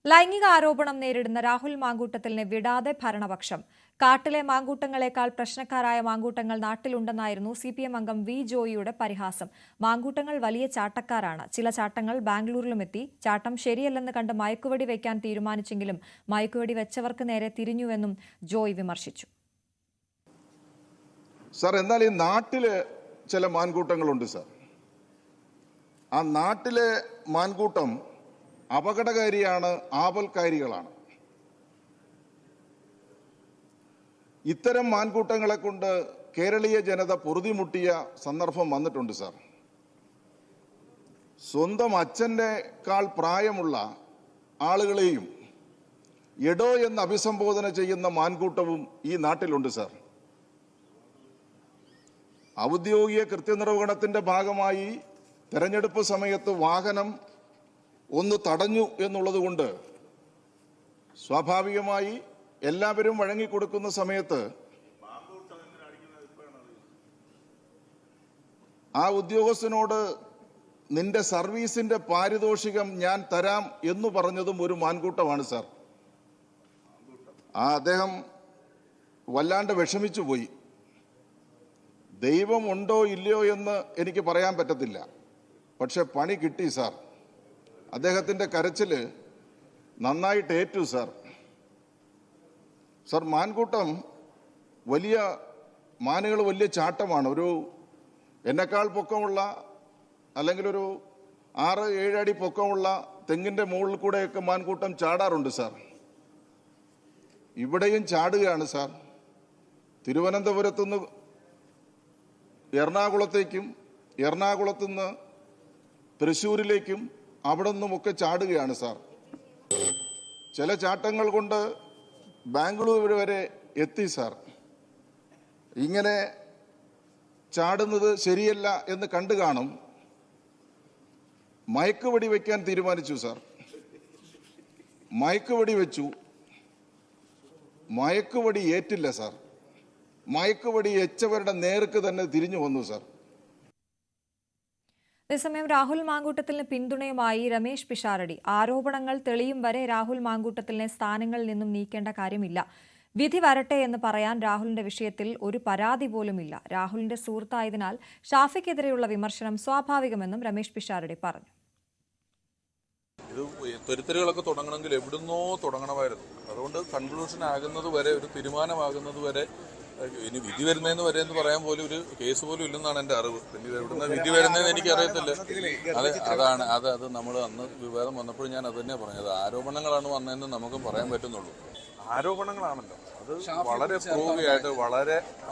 ലൈംഗിക ആരോപണം നേരിടുന്ന രാഹുൽ മാങ്കൂട്ടത്തിലിനെ വിടാതെ ഭരണപക്ഷം. കാട്ടിലെ മാങ്കൂട്ടങ്ങളെക്കാൾ പ്രശ്നക്കാരായ മാങ്കൂട്ടങ്ങൾ നാട്ടിലുണ്ടെന്നായിരുന്നു CPM അംഗം വി ജോയിയുടെ പരിഹാസം. മാങ്കൂട്ടങ്ങൾ വലിയ ചാട്ടക്കാരാണ്. ചില ചാട്ടങ്ങൾ ബാംഗ്ലൂരിലുമെത്തി. ചാട്ടം ശരിയല്ലെന്ന് കണ്ട് മയക്കുവെടി വയ്ക്കാൻ തീരുമാനിച്ചെങ്കിലും മയക്കുവെടി വെച്ചവർക്ക് നേരെ തിരിഞ്ഞുവെന്നും ജോയ് വിമർശിച്ചു. സർ, എന്നാൽ ഈ നാട്ടില് ചില മാൻകൂട്ടങ്ങളുണ്ട് സർ. ആ നാട്ടിലെ മാൻകൂട്ടം അപകടകാരിയാണ്, ആപൽക്കാരികളാണ്. ഇത്തരം മാൻകൂട്ടങ്ങളെ കൊണ്ട് കേരളീയ ജനത പൊറുതിമുട്ടിയ സന്ദർഭം വന്നിട്ടുണ്ട് സർ. സ്വന്തം അച്ഛൻ്റെക്കാൾ പ്രായമുള്ള ആളുകളെയും എടോ എന്ന് അഭിസംബോധന ചെയ്യുന്ന മാൻകൂട്ടവും ഈ നാട്ടിലുണ്ട് സർ. ഔദ്യോഗിക കൃത്യനിർവഹണത്തിന്റെ ഭാഗമായി തെരഞ്ഞെടുപ്പ് സമയത്ത് വാഹനം ഒന്ന് തടഞ്ഞു എന്നുള്ളതുകൊണ്ട് സ്വാഭാവികമായി എല്ലാവരും വഴങ്ങിക്കൊടുക്കുന്ന സമയത്ത് ആ ഉദ്യോഗസ്ഥനോട് നിന്റെ സർവീസിന്റെ പാരിതോഷികം ഞാൻ തരാം എന്ന് പറഞ്ഞതും ഒരു മാൻകൂട്ടമാണ് സാർ. അദ്ദേഹം വല്ലാണ്ട് വിഷമിച്ചു പോയി. ദൈവം ഉണ്ടോ ഇല്ലയോ എന്ന് എനിക്ക് പറയാൻ പറ്റത്തില്ല, പക്ഷെ പണി കിട്ടി സാർ. അദ്ദേഹത്തിൻ്റെ കരച്ചിൽ നന്നായിട്ട് ഏറ്റു സാർ. സാർ, മാൻകൂട്ടം വലിയ മാനുകൾ വലിയ ചാട്ടമാണ്. എന്നെക്കാൾ പൊക്കമുള്ള അല്ലെങ്കിൽ ഒരു 6-7 അടി പൊക്കമുള്ള തെങ്ങിൻ്റെ മുകളിൽ കൂടെയൊക്കെ മാൻകൂട്ടം ചാടാറുണ്ട് സാർ. ഇവിടെയും ചാടുകയാണ് സാർ. തിരുവനന്തപുരത്തുനിന്ന് എറണാകുളത്തേക്കും എറണാകുളത്തുനിന്ന് തൃശ്ശൂരിലേക്കും അവിടെ നിന്നുമൊക്കെ ചാടുകയാണ് സാർ. ചില ചാട്ടങ്ങൾ കൊണ്ട് ബാംഗ്ലൂർ വരെ എത്തി സാർ. ഇങ്ങനെ ചാടുന്നത് ശരിയല്ല എന്ന് കണ്ടു കാണും. മയക്കുവെടി വയ്ക്കാൻ തീരുമാനിച്ചു സാർ. മയക്കുവെടി വെച്ചു. മയക്കുവെടി ഏറ്റില്ല സാർ. മയക്കുവെടി ഏച്ചവരുടെ നേർക്ക് തന്നെ തിരിഞ്ഞു വന്നു സാർ. അതേസമയം രാഹുൽ മാങ്കൂട്ടത്തിന് പിന്തുണയുമായി രമേശ് പിഷാരടി. ആരോപണങ്ങൾ തെളിയും വരെ രാഹുൽ മാങ്കൂട്ടത്തിലിനെ സ്ഥാനങ്ങളിൽ നിന്നും നീക്കേണ്ട കാര്യമില്ല. വിധി വരട്ടെ എന്ന് പറയാൻ രാഹുലിന്റെ വിഷയത്തിൽ ഒരു പരാതി പോലുമില്ല. രാഹുലിന്റെ സുഹൃത്തായതിനാൽ ഷാഫിക്കെതിരെയുള്ള വിമർശനം സ്വാഭാവികമെന്നും രമേശ് പിഷാരടി പറഞ്ഞു. ഇത് തിരുത്തലുകളൊക്കെ തുടങ്ങണമെങ്കിൽ എവിടുന്നോ തുടങ്ങണമായിരുന്നു. അതുകൊണ്ട് കൺക്ലൂഷൻ ആകുന്നത് വരെ, ഒരു തീരുമാനമാകുന്നത് വരെ, ഇനി വിധി വരുന്നതെന്ന് വരെ എന്ന് പറയാൻ പോലും ഒരു കേസ് പോലും ഇല്ലെന്നാണ് എൻ്റെ അറിവ്. പിന്നെ ഇത് എവിടുന്ന വിധി വരുന്നതെന്ന് എനിക്കറിയത്തില്ല. അത് നമ്മൾ അന്ന് വിവാദം വന്നപ്പോൾ ഞാൻ അത് തന്നെയാണ് പറഞ്ഞത്. ആരോപണങ്ങളാണ് വന്നതെന്ന് നമുക്ക് പറയാൻ പറ്റുന്നുള്ളൂ. ആരോപണങ്ങളാണല്ലോ, അത് വളരെ പ്രൂവിയായിട്ട്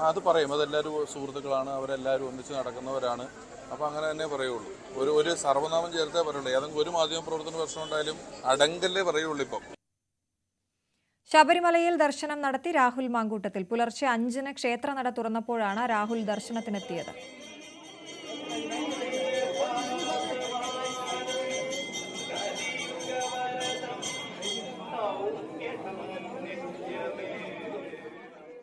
അത് പറയും. അതെല്ലാവരും സുഹൃത്തുക്കളാണ്, അവരെല്ലാവരും ഒന്നിച്ച് നടക്കുന്നവരാണ്. അപ്പം അങ്ങനെ തന്നെ പറയുള്ളൂ. ഒരു സർവ്വനാമം ചേർത്തേ പറയുള്ളൂ. ഏതെങ്കിലും ഒരു മാധ്യമ പ്രവർത്തന പ്രശ്നം ഉണ്ടായാലും അടങ്കല്ലേ പറയുള്ളൂ. ഇപ്പം ശബരിമലയിൽ ദർശനം നടത്തി രാഹുൽ മാങ്കൂട്ടത്തിൽ. പുലർച്ചെ 5-ന് ക്ഷേത്രനട തുറന്നപ്പോഴാണ് രാഹുൽ ദർശനത്തിനെത്തിയത്.